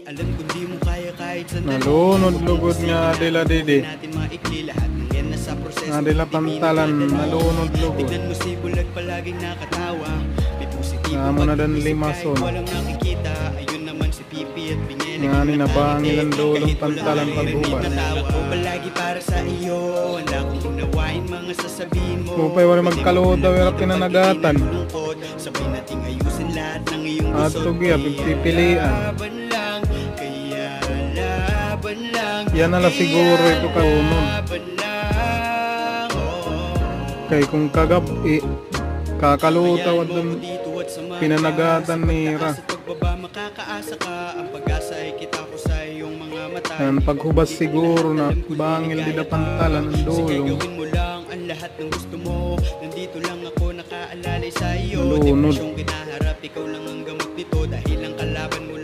alam kung di mo kaya kahit sandali. Nalunod lugod nga Adela Dede. Natin maikli lahat ng yan nasa proseso. Adela Pantalan, nalunod lugod. Tignan mo si Bulag palaging nakatawa. May positibo Namo na dan limason. walang nakikita. Ayun naman si Pipi at Binyene. Nga ni nabangilan dulong Pantalan paghubad. Natawa ko palagi para sa iyo. Handa kong unawain mga sasabihin mo. Kupay wala magkaluhod daw yung pinanagatan. Sabay nating ayusin lahat ng iyong At gusto. tugi, pipilian. Laban lang, kaya laban lang. Yan nala siguro ito kaunod. Laban lang, Kay kung kagab, kakaluhutaw at dun pinanagatan ni Ra. Sa pagbaba makakaasa ka. Ang pag-asa ay kita ko sa iyong mga mata. Yan, paghubas siguro na bangil di da Pantalan ang Sige, dulong. gawin mo lang ang lahat ng gusto mo. Nandito lang ako nakaalalay sa iyo. Nalunod. Depresyong kinaharap, ikaw lang ang gamot nito. Dahil ang kalaban mo